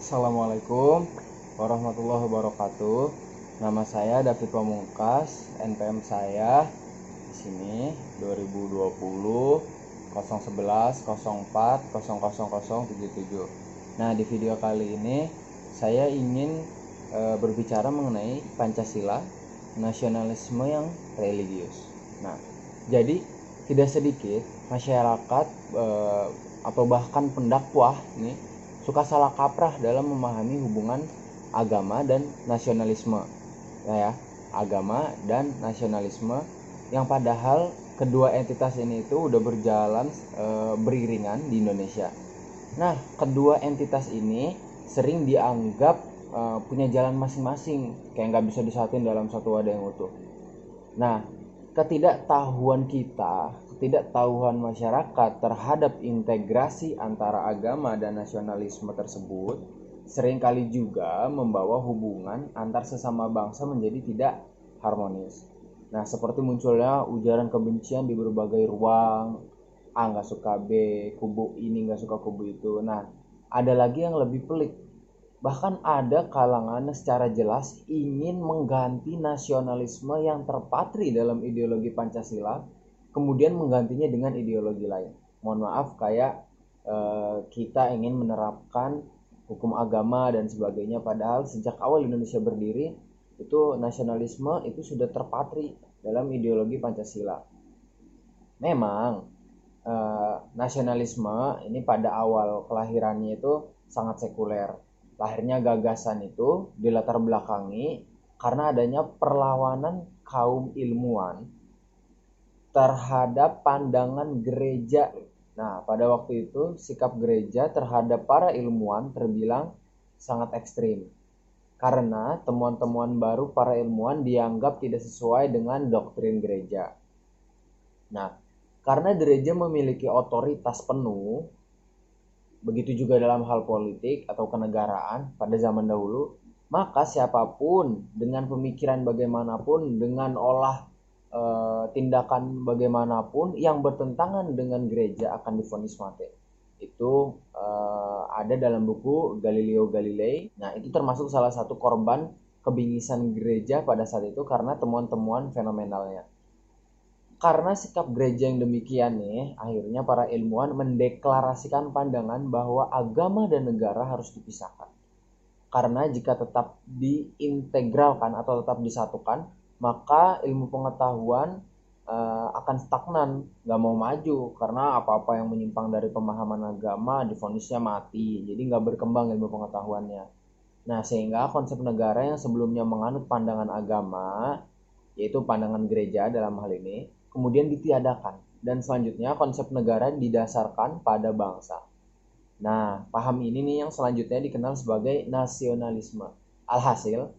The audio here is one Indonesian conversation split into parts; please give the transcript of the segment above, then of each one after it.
Assalamualaikum warahmatullahi wabarakatuh. Nama saya David Pamungkas, NPM saya di sini 2020 011 04 00077. Nah, di video kali ini saya ingin berbicara mengenai Pancasila, nasionalisme yang religius. Nah, jadi tidak sedikit masyarakat atau bahkan pendakwah nih suka salah kaprah dalam memahami hubungan agama dan nasionalisme. Ya, agama dan nasionalisme yang padahal kedua entitas ini itu udah berjalan beriringan di Indonesia. Nah, kedua entitas ini sering dianggap punya jalan masing-masing, kayak nggak bisa disatuin dalam satu wadah yang utuh. Nah, ketidaktahuan masyarakat terhadap integrasi antara agama dan nasionalisme tersebut seringkali juga membawa hubungan antar sesama bangsa menjadi tidak harmonis. Nah, seperti munculnya ujaran kebencian di berbagai ruang, A nggak suka B, kubu ini nggak suka kubu itu. Nah, ada lagi yang lebih pelik. Bahkan ada kalangan secara jelas ingin mengganti nasionalisme yang terpatri dalam ideologi Pancasila, kemudian menggantinya dengan ideologi lain. Mohon maaf, kayak kita ingin menerapkan hukum agama dan sebagainya, padahal sejak awal Indonesia berdiri itu nasionalisme itu sudah terpatri dalam ideologi Pancasila. Memang nasionalisme ini pada awal kelahirannya itu sangat sekuler. Lahirnya gagasan itu dilatar belakangi karena adanya perlawanan kaum ilmuwan terhadap pandangan gereja. Nah, pada waktu itu sikap gereja terhadap para ilmuwan terbilang sangat ekstrim karena temuan-temuan baru para ilmuwan dianggap tidak sesuai dengan doktrin gereja. Nah, karena gereja memiliki otoritas penuh, begitu juga dalam hal politik atau kenegaraan pada zaman dahulu, maka siapapun dengan pemikiran bagaimanapun, dengan tindakan bagaimanapun yang bertentangan dengan gereja akan divonis mati. Itu ada dalam buku Galileo Galilei. Nah, itu termasuk salah satu korban kebingisan gereja pada saat itu karena temuan-temuan fenomenalnya. Karena sikap gereja yang demikian nih, akhirnya para ilmuwan mendeklarasikan pandangan bahwa agama dan negara harus dipisahkan. Karena jika tetap diintegralkan atau tetap disatukan, maka ilmu pengetahuan akan stagnan, nggak mau maju. Karena apa-apa yang menyimpang dari pemahaman agama divonisnya mati, jadi nggak berkembang ilmu pengetahuannya. Nah, sehingga konsep negara yang sebelumnya menganut pandangan agama, yaitu pandangan gereja dalam hal ini, kemudian ditiadakan. Dan selanjutnya konsep negara didasarkan pada bangsa. Nah, paham ini nih yang selanjutnya dikenal sebagai nasionalisme. Alhasil,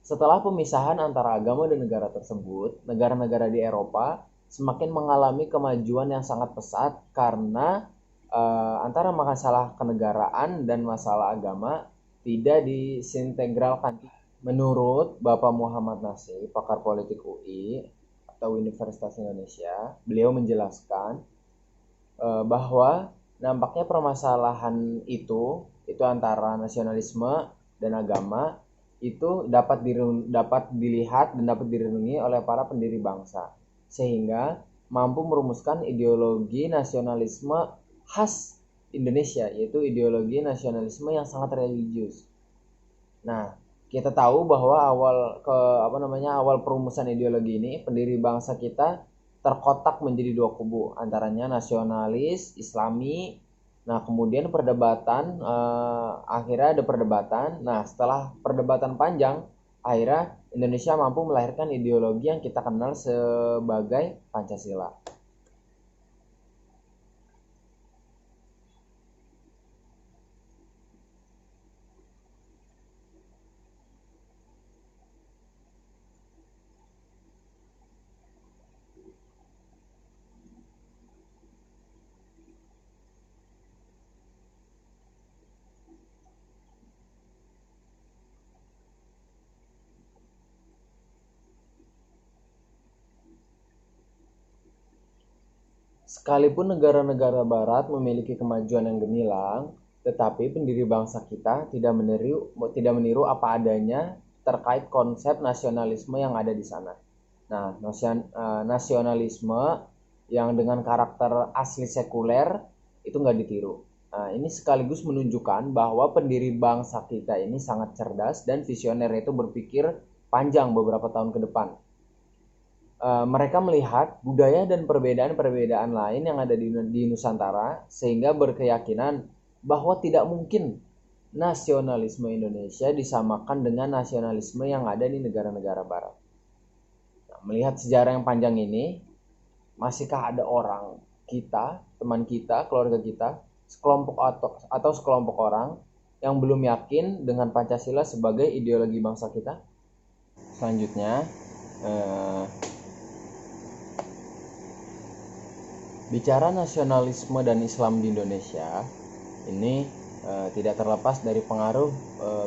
setelah pemisahan antara agama dan negara tersebut, negara-negara di Eropa semakin mengalami kemajuan yang sangat pesat karena antara masalah kenegaraan dan masalah agama tidak disintegralkan. Menurut Bapak Muhammad Nasir, pakar politik UI atau Universitas Indonesia, beliau menjelaskan bahwa nampaknya permasalahan itu antara nasionalisme dan agama itu dapat dilihat dan dapat direnungi oleh para pendiri bangsa, sehingga mampu merumuskan ideologi nasionalisme khas Indonesia, yaitu ideologi nasionalisme yang sangat religius. Nah, kita tahu bahwa awal perumusan ideologi ini pendiri bangsa kita terkotak menjadi dua kubu, antaranya nasionalis, Islami. Nah, kemudian akhirnya ada perdebatan. Nah, setelah perdebatan panjang, akhirnya Indonesia mampu melahirkan ideologi yang kita kenal sebagai Pancasila. Sekalipun negara-negara barat memiliki kemajuan yang gemilang, Tetapi pendiri bangsa kita tidak meniru apa adanya terkait konsep nasionalisme yang ada di sana. Nah, nasionalisme yang dengan karakter asli sekuler itu nggak ditiru. Nah, ini sekaligus menunjukkan bahwa pendiri bangsa kita ini sangat cerdas dan visioner, itu berpikir panjang beberapa tahun ke depan. Mereka melihat budaya dan perbedaan-perbedaan lain yang ada di Nusantara, sehingga berkeyakinan bahwa tidak mungkin nasionalisme Indonesia disamakan dengan nasionalisme yang ada di negara-negara barat. Nah, melihat sejarah yang panjang ini, masihkah ada orang kita, teman kita, keluarga kita, sekelompok atau sekelompok orang yang belum yakin dengan Pancasila sebagai ideologi bangsa kita? Selanjutnya, bicara nasionalisme dan Islam di Indonesia ini tidak terlepas dari pengaruh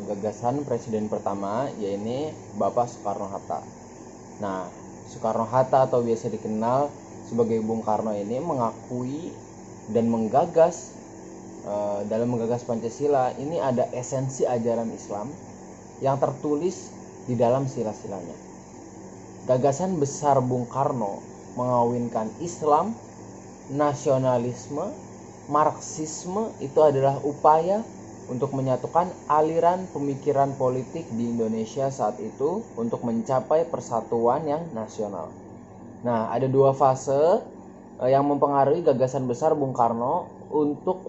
gagasan presiden pertama, yaitu Bapak Soekarno-Hatta. Nah, Soekarno-Hatta atau biasa dikenal sebagai Bung Karno ini mengakui dan menggagas dalam menggagas Pancasila ini ada esensi ajaran Islam yang tertulis di dalam sila-silanya. Gagasan besar Bung Karno mengawinkan Islam, nasionalisme, Marxisme itu adalah upaya untuk menyatukan aliran pemikiran politik di Indonesia saat itu untuk mencapai persatuan yang nasional. Nah, ada dua fase yang mempengaruhi gagasan besar Bung Karno untuk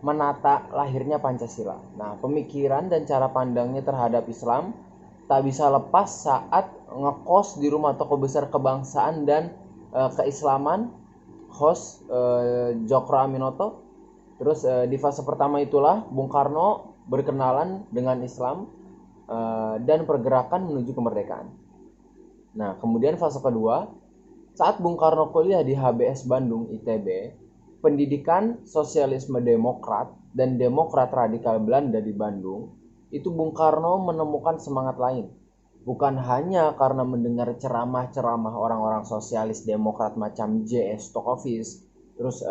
menata lahirnya Pancasila. Nah, pemikiran dan cara pandangnya terhadap Islam tak bisa lepas saat ngekos di rumah tokoh besar kebangsaan dan keislaman, host Djokro Aminoto. Terus di fase pertama itulah Bung Karno berkenalan dengan Islam dan pergerakan menuju kemerdekaan. Nah, kemudian fase kedua, saat Bung Karno kuliah di HBS Bandung ITB, pendidikan sosialisme demokrat dan demokrat radikal Belanda di Bandung, itu Bung Karno menemukan semangat lain. Bukan hanya karena mendengar ceramah-ceramah orang-orang sosialis demokrat macam J.S. Stokowitz, terus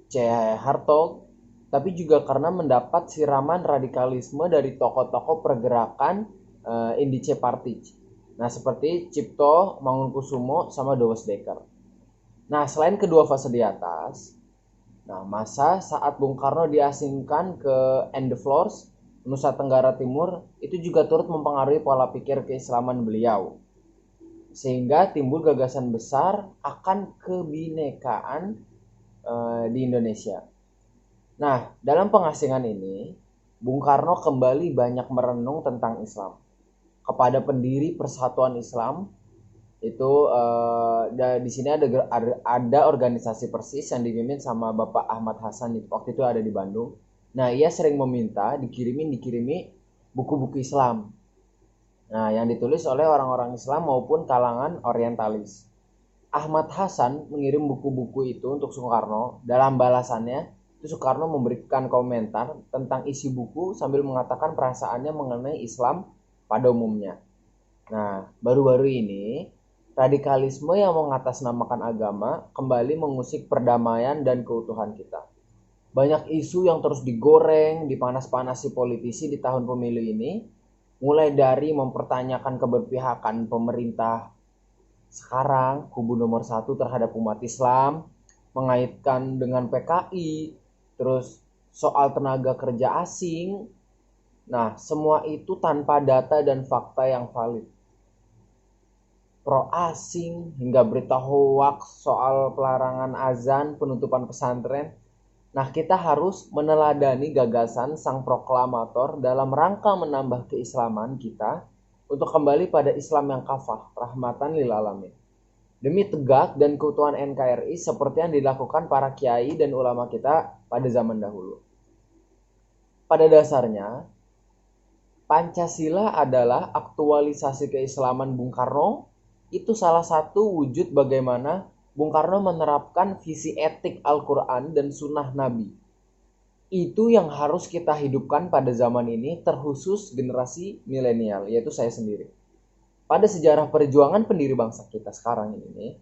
C. Hartog, tapi juga karena mendapat siraman radikalisme dari tokoh-tokoh pergerakan Indice Partij. Nah, seperti Cipto Mangunkusumo sama Dowes Dekker. Nah, selain kedua fase di atas, nah masa saat Bung Karno diasingkan ke Endeflors, Nusa Tenggara Timur, itu juga turut mempengaruhi pola pikir keislaman beliau, sehingga timbul gagasan besar akan kebinekaan di Indonesia. Nah, dalam pengasingan ini, Bung Karno kembali banyak merenung tentang Islam. Kepada pendiri Persatuan Islam, itu di sini ada organisasi Persis yang dipimpin sama Bapak Ahmad Hasan, waktu itu ada di Bandung. Nah, ia sering meminta dikirimi buku-buku Islam. Nah, yang ditulis oleh orang-orang Islam maupun kalangan orientalis. Ahmad Hasan mengirim buku-buku itu untuk Soekarno. Dalam balasannya, itu Soekarno memberikan komentar tentang isi buku sambil mengatakan perasaannya mengenai Islam pada umumnya. Nah, baru-baru ini radikalisme yang mengatasnamakan agama kembali mengusik perdamaian dan keutuhan kita. Banyak isu yang terus digoreng, dipanas-panasi politisi di tahun pemilu ini, mulai dari mempertanyakan keberpihakan pemerintah sekarang, kubu nomor 1 terhadap umat Islam, mengaitkan dengan PKI, terus soal tenaga kerja asing. Nah, semua itu tanpa data dan fakta yang valid. Pro asing hingga berita hoaks soal pelarangan azan, penutupan pesantren. Nah, kita harus meneladani gagasan sang proklamator dalam rangka menambah keislaman kita untuk kembali pada Islam yang kafah, rahmatan lil alamin. Demi tegak dan keutuhan NKRI seperti yang dilakukan para kiai dan ulama kita pada zaman dahulu. Pada dasarnya, Pancasila adalah aktualisasi keislaman Bung Karno. Itu salah satu wujud bagaimana Bung Karno menerapkan visi etik Al-Quran dan Sunnah Nabi. Itu yang harus kita hidupkan pada zaman ini, terkhusus generasi milenial, yaitu saya sendiri. Pada sejarah perjuangan pendiri bangsa kita sekarang ini,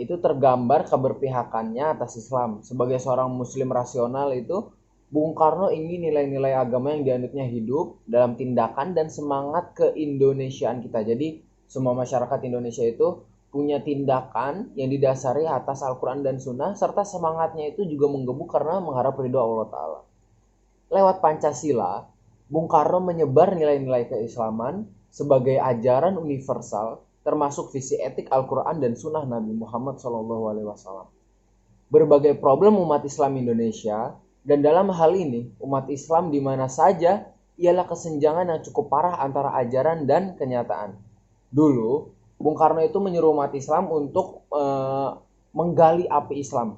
itu tergambar keberpihakannya atas Islam. Sebagai seorang muslim rasional itu, Bung Karno ingin nilai-nilai agama yang dianutnya hidup dalam tindakan dan semangat keindonesiaan kita. Jadi semua masyarakat Indonesia itu punya tindakan yang didasari atas Al-Quran dan Sunnah, serta semangatnya itu juga menggebu karena mengharap ridho Allah Ta'ala. Lewat Pancasila, Bung Karno menyebar nilai-nilai keislaman sebagai ajaran universal, termasuk visi etik Al-Quran dan Sunnah Nabi Muhammad SAW. Berbagai problem umat Islam Indonesia, dan dalam hal ini umat Islam di mana saja, ialah kesenjangan yang cukup parah antara ajaran dan kenyataan. Dulu Bung Karno itu menyuruh umat Islam untuk menggali api Islam,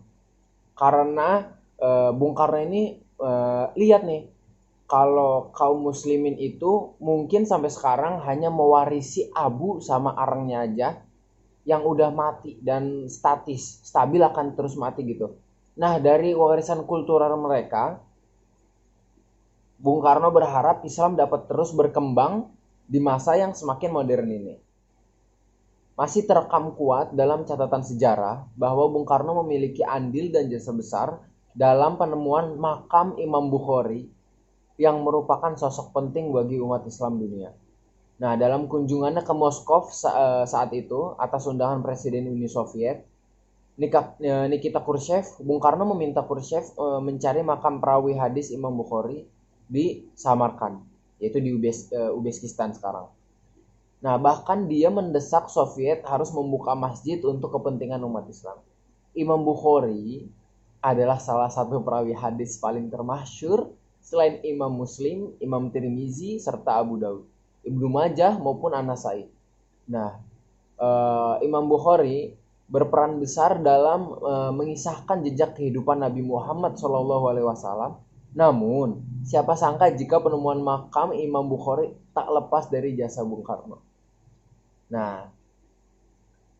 karena Bung Karno ini lihat nih, kalau kaum muslimin itu mungkin sampai sekarang hanya mewarisi abu sama arangnya aja, yang udah mati dan stabil akan terus mati gitu. Nah, dari warisan kultural mereka, Bung Karno berharap Islam dapat terus berkembang di masa yang semakin modern ini. Masih terekam kuat dalam catatan sejarah bahwa Bung Karno memiliki andil dan jasa besar dalam penemuan makam Imam Bukhari yang merupakan sosok penting bagi umat Islam dunia. Nah, dalam kunjungannya ke Moskow saat itu atas undangan Presiden Uni Soviet, Nikita Khrushchev, Bung Karno meminta Khrushchev mencari makam perawi hadis Imam Bukhari di Samarkand, yaitu di Uzbekistan sekarang. Nah, bahkan dia mendesak Soviet harus membuka masjid untuk kepentingan umat Islam. Imam Bukhari adalah salah satu perawi hadis paling termasyhur selain Imam Muslim, Imam Tirmizi, serta Abu Daud, Ibnu Majah maupun An-Nasai. Nah, Imam Bukhari berperan besar dalam mengisahkan jejak kehidupan Nabi Muhammad SAW. Namun, siapa sangka jika penemuan makam Imam Bukhari tak lepas dari jasa Bung Karno. Nah,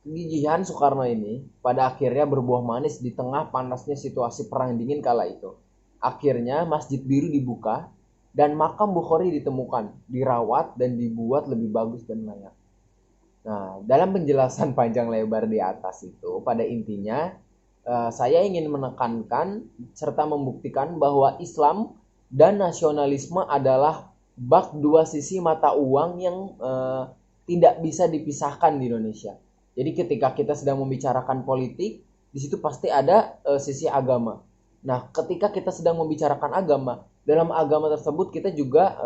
kegigihan Soekarno ini pada akhirnya berbuah manis di tengah panasnya situasi perang dingin kala itu. Akhirnya Masjid Biru dibuka dan makam Bukhari ditemukan, dirawat, dan dibuat lebih bagus dan layak. Nah, dalam penjelasan panjang lebar di atas itu, pada intinya saya ingin menekankan serta membuktikan bahwa Islam dan nasionalisme adalah bak dua sisi mata uang yang tidak bisa dipisahkan di Indonesia. Jadi ketika kita sedang membicarakan politik, di situ pasti ada sisi agama. Nah, ketika kita sedang membicarakan agama, dalam agama tersebut kita juga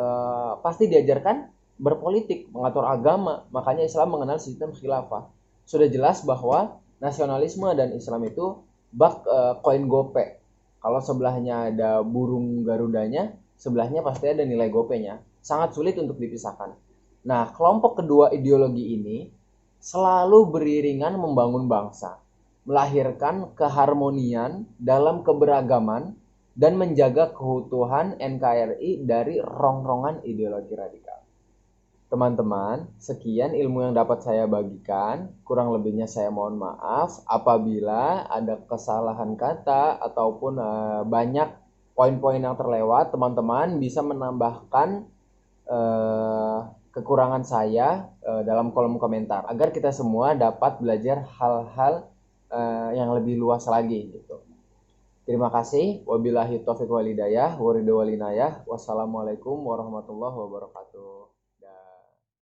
pasti diajarkan berpolitik, mengatur agama. Makanya Islam mengenal sistem khilafah. Sudah jelas bahwa nasionalisme dan Islam itu bak koin gope. Kalau sebelahnya ada burung garudanya, sebelahnya pasti ada nilai gopenya. Sangat sulit untuk dipisahkan. Nah, kelompok kedua ideologi ini selalu beriringan membangun bangsa, melahirkan keharmonian dalam keberagaman, dan menjaga keutuhan NKRI dari rongrongan ideologi radikal. Teman-teman, sekian ilmu yang dapat saya bagikan. Kurang lebihnya saya mohon maaf apabila ada kesalahan kata ataupun banyak poin-poin yang terlewat. Teman-teman bisa menambahkan kekurangan saya dalam kolom komentar agar kita semua dapat belajar hal-hal yang lebih luas lagi gitu. Terima kasih. Wabillahi taufiq walhidayah, waridho walinayah. Wassalamualaikum warahmatullahi wabarakatuh.